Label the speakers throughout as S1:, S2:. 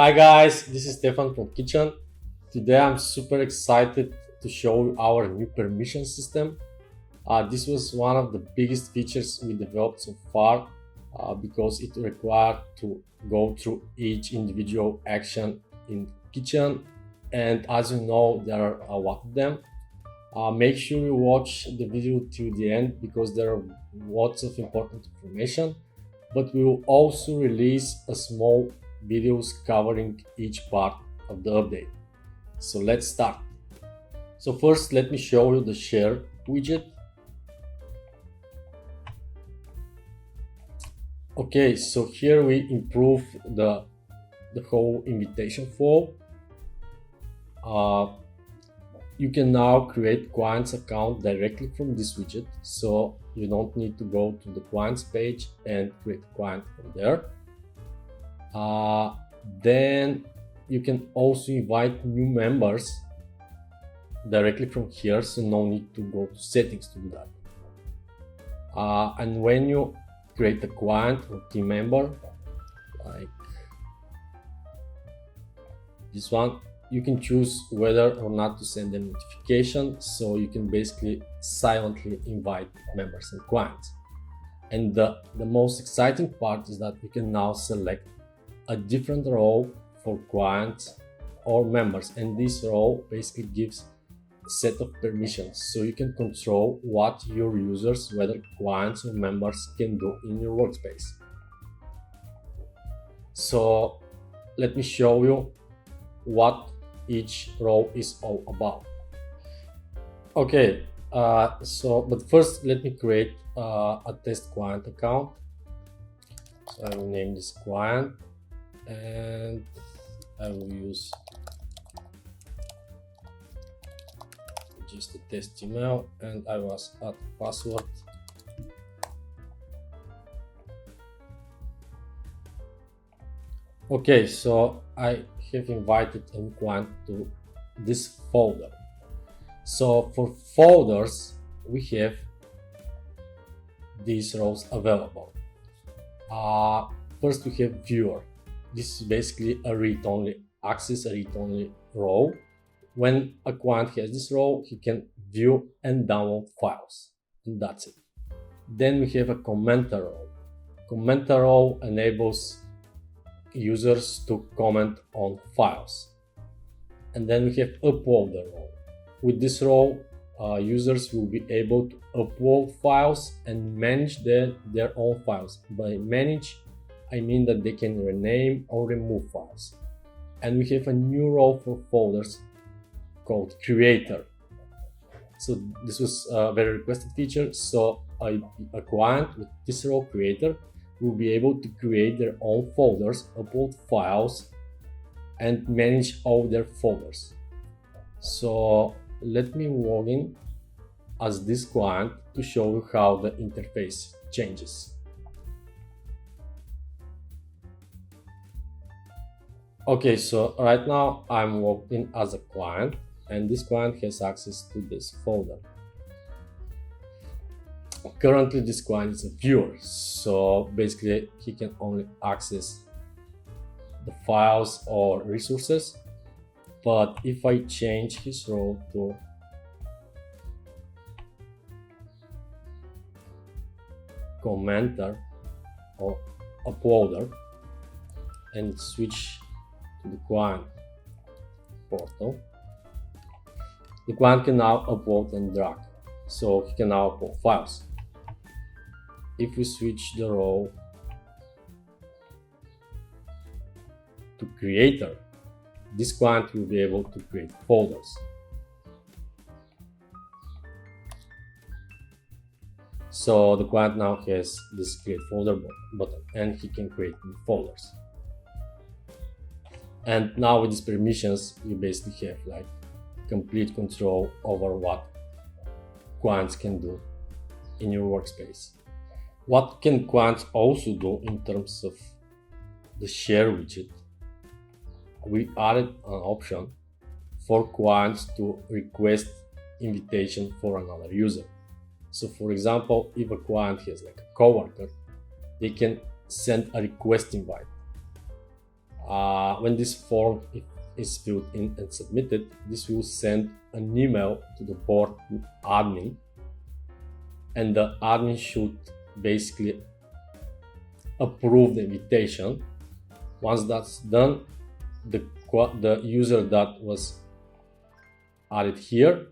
S1: Hi guys, this is Stefan from Kitchen. Today I'm super excited to show you our new permission system. This was one of the biggest features we developed so far because it required to go through each individual action in Kitchen, and as you know there are a lot of them. Make sure you watch the video till the end because there are lots of important information, but we will also release a small videos covering each part of the update. So let's start. So first let me show you the share widget. Okay, so here we improve the whole invitation flow. You can now create client's account directly from this widget, so you don't need to go to the client's page and create a client from there. Then you can also invite new members directly from here, so no need to go to settings to do that. And when you create a client or team member like this one, you can choose whether or not to send them notification, so you can basically silently invite members and clients. And the most exciting part is that you can now select a different role for clients or members, and this role basically gives a set of permissions, so you can control what your users, whether clients or members, can do in your workspace. So let me show you what each role is all about. Okay, but first let me create a test client account. So I will name this client and I will use just a test email, and I will add password. Okay, so I have invited a client to this folder. So for folders, we have these roles available. First we have viewer. This is basically a read-only access, a read-only role. When a client has this role, he can view and download files, and that's it. Then we have a commenter role. Commenter role enables users to comment on files. And then we have uploader role. With this role, users will be able to upload files and manage their own files. By manage, I mean that they can rename or remove files. And we have a new role for folders called creator. So this was a very requested feature. So a client with this role, creator, will be able to create their own folders, upload files, and manage all their folders. So let me log in as this client to show you how the interface changes. Okay, so right now I'm logged in as a client, and this client has access to this folder. Currently this client is a viewer, so basically he can only access the files or resources. But if I change his role to commenter or uploader and switch to the client portal, the client can now upload and drag, so he can now upload files. If we switch the role to creator, this client will be able to create folders. So the client now has this create folder button, and he can create new folders. And now with these permissions, you basically have like complete control over what clients can do in your workspace. What can clients also do in terms of the share widget? We added an option for clients to request invitation for another user. So for example, if a client has like a coworker, they can send a request invite when this form is filled in and submitted, this will send an email to the board admin, and the admin should basically approve the invitation. Once that's done, the user that was added here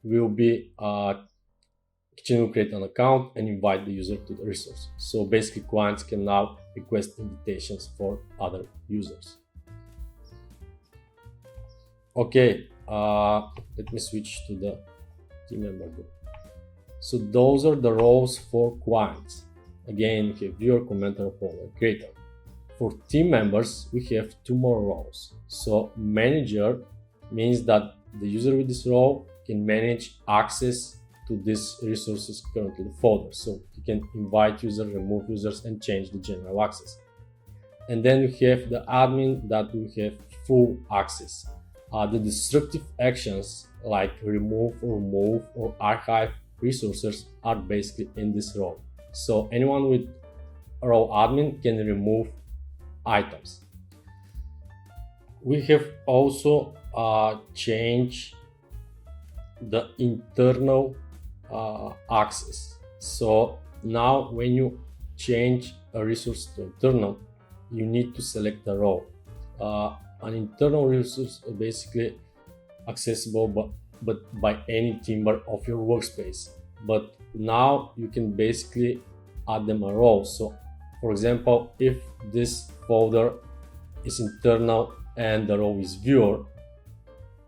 S1: will be will create an account and invite the user to the resource. So basically clients can now request invitations for other users. Okay, let me switch to the team member group. So those are the roles for clients. Again, we have viewer, commenter, folder, creator. For team members, we have two more roles. So manager means that the user with this role can manage access to these resources currently the folder. So he can invite users, remove users, and change the general access. And then we have the admin that will have full access. The destructive actions like remove or move or archive resources are basically in this role. So anyone with role admin can remove items. We have also changed the internal access. So now when you change a resource to internal, you need to select the role. An internal resource is basically accessible but by any team member of your workspace. But now you can basically add them a role. So for example, if this folder is internal and the role is viewer,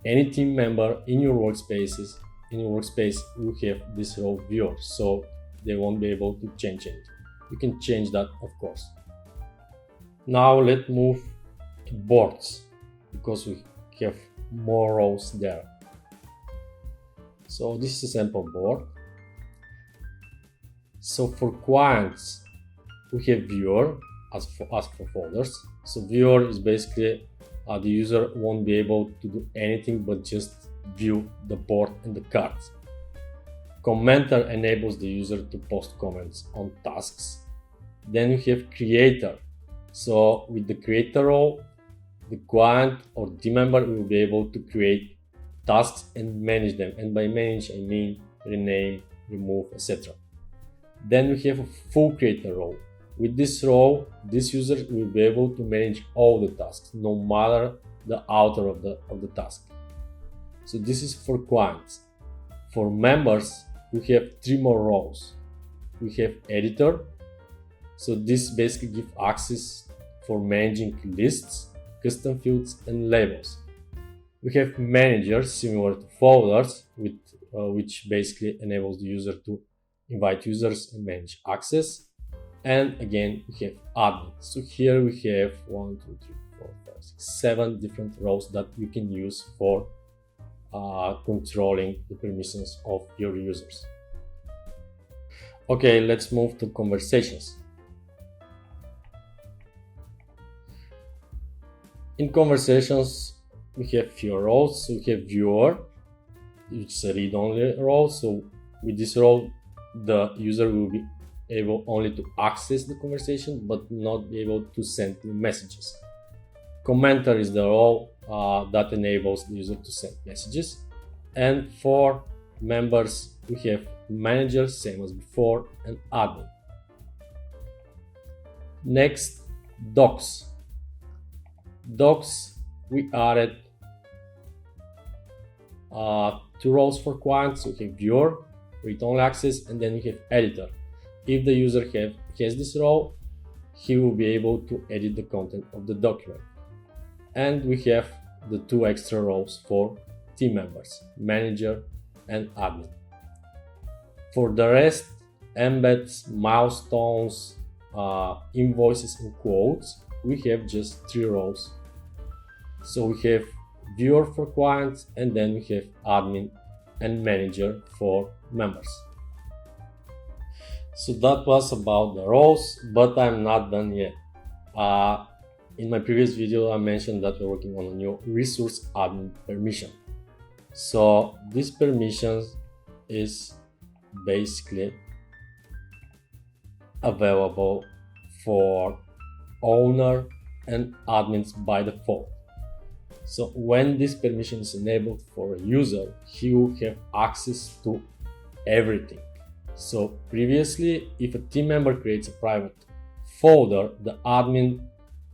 S1: any team member in your workspace will have this role viewer, so they won't be able to change it. You can change that, of course. Now let's move to boards, because we have more roles there. So this is a sample board. So for clients, we have viewer as for folders. So viewer is basically the user won't be able to do anything but just view the board and the cards. Commenter enables the user to post comments on tasks. Then we have creator. So with the creator role, the client or team member will be able to create tasks and manage them. And by manage, I mean rename, remove, etc. Then we have a full creator role. With this role, this user will be able to manage all the tasks, no matter the author of the task. So this is for clients. For members, we have three more roles. We have editor. So this basically gives access for managing lists, custom fields, and labels. We have manager, similar to folders, which basically enables the user to invite users and manage access. And again, we have admin. So here we have 1, 2, 3, 4, 5, 6, 7 different roles that you can use for controlling the permissions of your users. Okay, let's move to conversations. In conversations, we have few roles. So we have viewer, which is a read-only role. So with this role, the user will be able only to access the conversation but not be able to send new messages. Commenter is the role that enables the user to send messages. And for members, we have manager, same as before, and admin. Next, docs. Docs, we added two roles for clients. So we have viewer, read-only access, and then we have editor. If the user has this role, he will be able to edit the content of the document. And we have the two extra roles for team members, manager and admin. For the rest, embeds, milestones, invoices, and quotes, we have just three roles. So we have viewer for clients, and then we have admin and manager for members. So that was about the roles, but I'm not done yet. In my previous video, I mentioned that we're working on a new resource admin permission. So this permission is basically available for owner and admins by default. So when this permission is enabled for a user, he will have access to everything. So previously, if a team member creates a private folder, the admin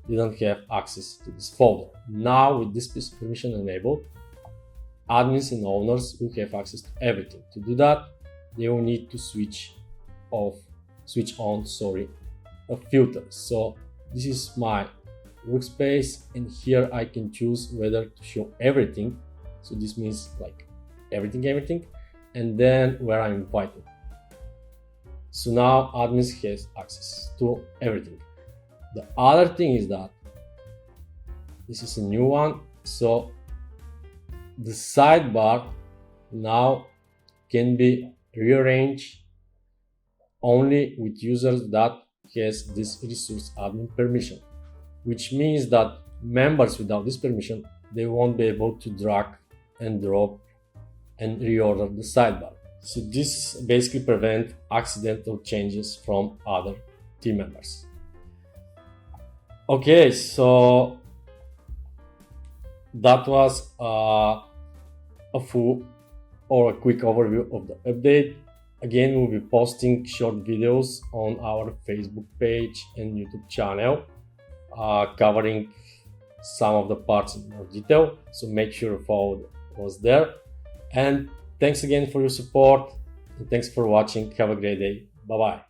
S1: didn't have access to this folder. Now with this permission enabled, admins and owners will have access to everything. To do that, they will need to switch on a filter. So this is my workspace, and here I can choose whether to show everything. So this means like everything, and then where I'm invited. So now admins has access to everything. The other thing is that this is a new one. So the sidebar now can be rearranged only with users that has this resource admin permission, which means that members without this permission, they won't be able to drag and drop and reorder the sidebar. So this basically prevents accidental changes from other team members. Okay, so that was a full or a quick overview of the update. Again, we'll be posting short videos on our Facebook page and YouTube channel covering some of the parts in more detail. So make sure you follow us there. And thanks again for your support, and thanks for watching. Have a great day. Bye-bye.